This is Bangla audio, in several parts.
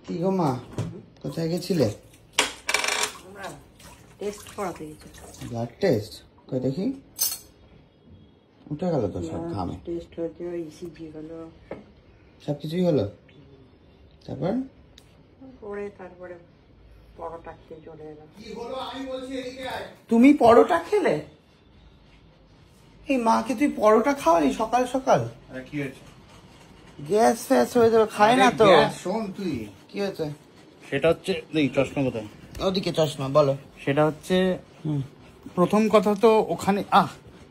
কি গো মা, কোথায় গেছিলে? টেস্ট করাতে গেছি। Blood test? কই দেখি। উঠে গেল তো সব ঘামে। টেস্ট হয়েছে, ইসিজি হলো, সব কিছুই হলো। তারপর তারপরে পরোটা খেয়ে চলে এলাম। তুমি পরোটা খেলে? এই মাকে তুই পরোটা খাওয়ালি সকাল সকাল? কি হয়েছে? গ্যাস ফ্যাস হয়ে যাবে, খায় না তো। শোন তুই, কি হয়েছে? সেটা হচ্ছে এই চশমা কোথায়? ওদিকে চশমা, বলো। সেটা হচ্ছে প্রথম কথা তো ওখানে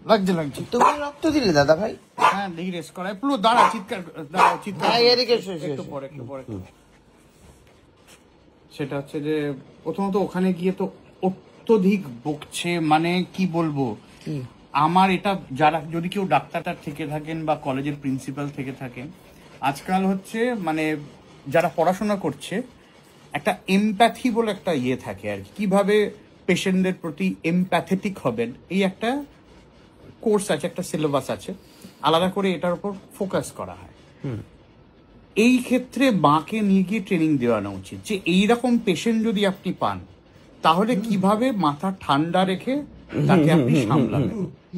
লাগছে। তুমি রক্ত দিলে দাদা ভাই? হ্যাঁ দেখি রেস্ট করায় পুরো দাঁড়া, চিৎকার এদিকে একটু পরে সেটা হচ্ছে যে প্রথমত ওখানে গিয়ে তো অত্যধিক বকছে, মানে কি বলবো। আমার এটা যারা যদি কেউ ডাক্তার থেকে থাকেন বা কলেজের প্রিন্সিপাল থেকে থাকেন, আজকাল হচ্ছে মানে যারা পড়াশোনা করছে একটা এমপ্যাথি বলে একটা ইয়ে থাকে আর কি, কিভাবে পেশেন্টদের প্রতি এমপ্যাথেটিক হবেন, এই একটা কোর্স আছে, একটা সিলেবাস আছে, আলাদা করে এটার উপর ফোকাস করা হয়। এই ক্ষেত্রে মাকে নিয়ে গিয়ে ট্রেনিং দেওয়ানো উচিত যে এইরকম পেশেন্ট যদি আপনি পান তাহলে কিভাবে মাথা ঠান্ডা রেখে তাকে আপনি সামলাবেন।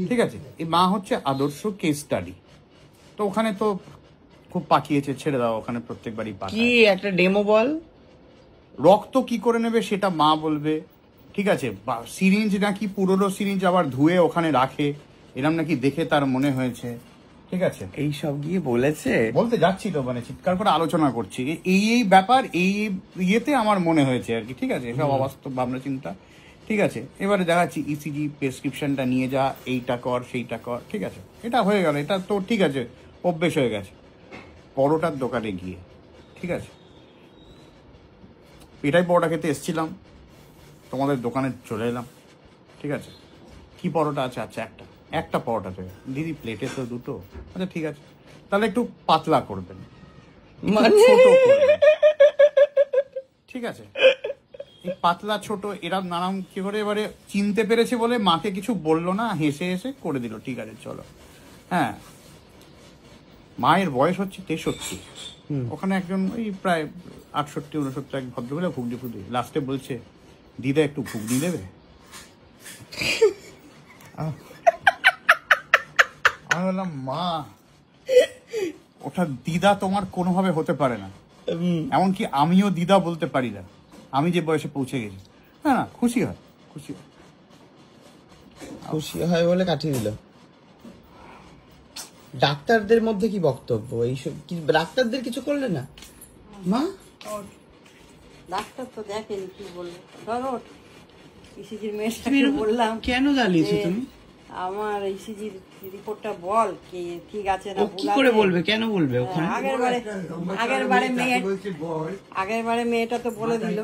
ঠিক আছে, এই মা হচ্ছে আদর্শ কেস স্টাডি। তো ওখানে তো খুব পাকিয়েছে, ছেড়ে দাও, ওখানে প্রত্যেকবারই কি একটা ডেমো বল। রক্ত কি করে নেবে সেটা মা বলবে। ঠিক আছে, সিরিঞ্জ নাকি পুরোনো সিরিঞ্জ আবার ধুয়ে ওখানে রাখে, এরম নাকি দেখে তার মনে হয়েছে। ঠিক আছে, এই সব গিয়ে বলেছে? বলতে যাচ্ছি তো, মানে চিৎকার করে আলোচনা করছি এই ব্যাপার, এই ইয়েতে আমার মনে হয়েছে আর কি। ঠিক আছে, সব অবাস্তব ভাবনা চিন্তা। ঠিক আছে, এবারে দেখাচ্ছি ইসিজি প্রেসক্রিপশনটা নিয়ে যা, এইটা কর সেইটা কর। ঠিক আছে, এটা হয়ে গেল, এটা তো ঠিক আছে, অভ্যেস হয়ে গেছে। পরোটার দোকানে গিয়ে, ঠিক আছে, এটাই পরোটা খেতে এসছিলাম, তোমাদের দোকানে চলে এলাম। ঠিক আছে, কি পরোটা আছে? আচ্ছা একটা পরোটা দেবে দিদি, প্লেটে তো দুটো। আচ্ছা ঠিক আছে, তাহলে একটু পাতলা করবেন, মানে ছোট করবেন। ঠিক আছে, এই পাতলা ছোট এরা নানান কি করে এবারে চিনতে পেরেছে বলে মাকে কিছু বললো না, হেসে হেসে করে দিল। ঠিক আছে চলো। হ্যাঁ, মায়ের বয়স হচ্ছে 63। ওখানে একজন ওই প্রায় 68-69 এক ভদ্রমহিলা ঘুগনি ফুগনি লাস্টে বলছে, দিদা একটু ঘুগনি দেবে? আমি বললাম, মা ওটা দিদা তোমার কোনোভাবে হতে পারে না, এমনকি আমিও দিদা বলতে পারি না, আমি যে বয়সে পৌঁছে গেছি। না খুশি হয় বলে কাটিয়ে দিল। ডাক্তারদের মধ্যে কি বক্তব্য এইসব? ডাক্তারদের কিছু করলে না মা? ডাক্তার তো দেখেনি, কি বলবো। ধরো ইসিজির মেয়েটাকে বললাম, কেন জ্বালিয়েছো তুমি? আমার ইসিজির রিপোর্টটা বল, কি ঠিক আছে না? কি করে বলবে, কেন বলবে? ওখানে আগের বারে মেয়েটা তো বলে দিল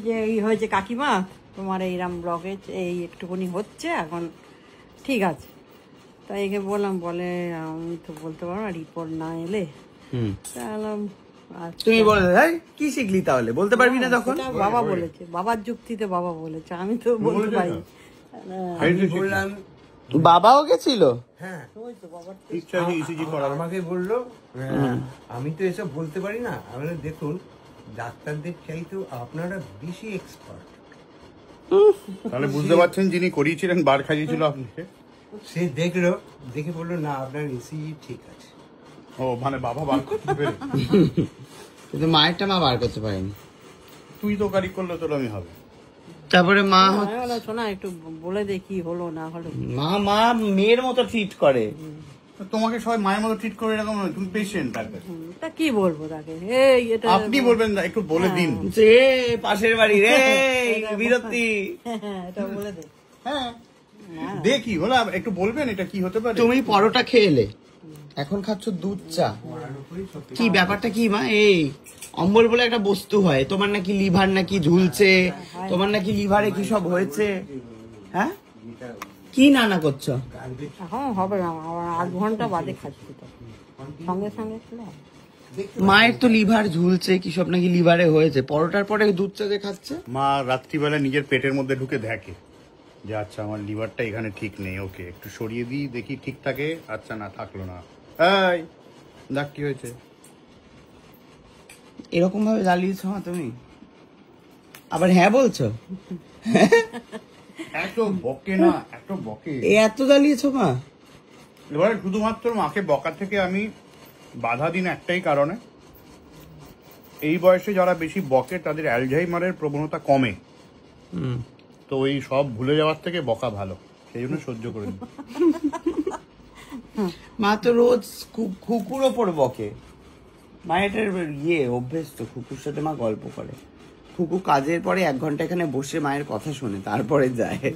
যে এই হয়েছে কাকিমা, তোমার এইরাম ব্লকেজ, এই একটুখানি হচ্ছে এখন, ঠিক আছে। তাই একে বললাম, বলে আমি তো বলতে পারবো না, রিপোর্ট না এলে। তুমি বলে কি শিখলি তাহলে, বলতে পারবি না তখন? বাবা বলেছে, বাবার যুক্তিতে বাবা বলেছে, আমি তো বলতে পারি। বললাম বাবাও গেছিল। হ্যাঁ, ইসিজি করার আমাকে বললো আমি তো এসব বলতে পারি না। আমি দেখুন, ডাক্তারদের চাইতেও আপনারা বেশি এক্সপার্ট। তাহলে বুঝতে পারছেন যিনি করিয়েছিলেন বার খাইয়েছিল আপনাকে। সে দেখলো, দেখে বললো না আপনার ইসিজি ঠিক আছে। ও মানে বাবা বার করতে পেরে, কিন্তু মায়েরটা মা বার করতে পারেনি। তুই তো গাড়ি করলে তোর আমি হবে। তারপরে মা শোনা, একটু বলে দে কি হলো না হলো। মা মেয়ের মতো ট্রিট করে। তোমাকে সবাই মায়ের মতো ট্রিট করে, এরকম নয়, তুমি পেশেন্ট। তা কি বলবো তাকে? এটা আপনি বলবেন, একটু বলে দিন যে পাশের বাড়ি রে বিরক্তি। এটা বলে দে। হ্যাঁ দেখি হলো, একটু বলবেন এটা কি হতে পারে। তুমি পরোটা খেয়ে এলে, এখন খাচ্ছ দুধ চা। কি ব্যাপারটা কি মা? এই অম্বল বলে একটা বস্তু হয়, তোমার নাকি লিভার নাকি ঝুলছে, তোমার নাকি লিভারে কি সব হয়েছে? হ্যাঁ, কি নানা করছো? এখন হবে না, 8 ঘন্টা বাদে খাচ্ছি তো, সঙ্গে সঙ্গে খেলে। মায়ের তো লিভার ঝুলছে, কি সব নাকি লিভারে হয়েছে, পরোটার পরে দুধ চা যে খাচ্ছে। মা রাত্রিবেলা নিজের পেটের মধ্যে ঢুকে দেখে যে আচ্ছা আমার লিভারটা এখানে ঠিক নেই, ওকে একটু সরিয়ে দিই, দেখি ঠিক থাকে। আচ্ছা না থাকলো না, এই দেখ কি হয়েছে। এরকম ভাবে জ্বালিয়েছো মা তুমি, আবার হ্যাঁ বলছো? এত বকে না, এত বকে। এত জ্বালিয়েছো মা? এবারে শুধুমাত্র মাকে বকা থেকে আমি বাধা দিন একটাই কারণে, এই বয়সে যারা বেশি বকে তাদের অ্যালঝাইমারের প্রবণতা কমে, তো ওই সব ভুলে যাওয়ার থেকে বকা ভালো, সেই জন্য সহ্য করে নিই। মা তো রোজ কুকুর ওপর বকে। মায়ের অভ্যেস তো, কুকুর সাথে মা গল্প করে। কুকুর কাজের পরে 1 ঘন্টা এখানে বসে মায়ের কথা শুনে তারপরে যায়।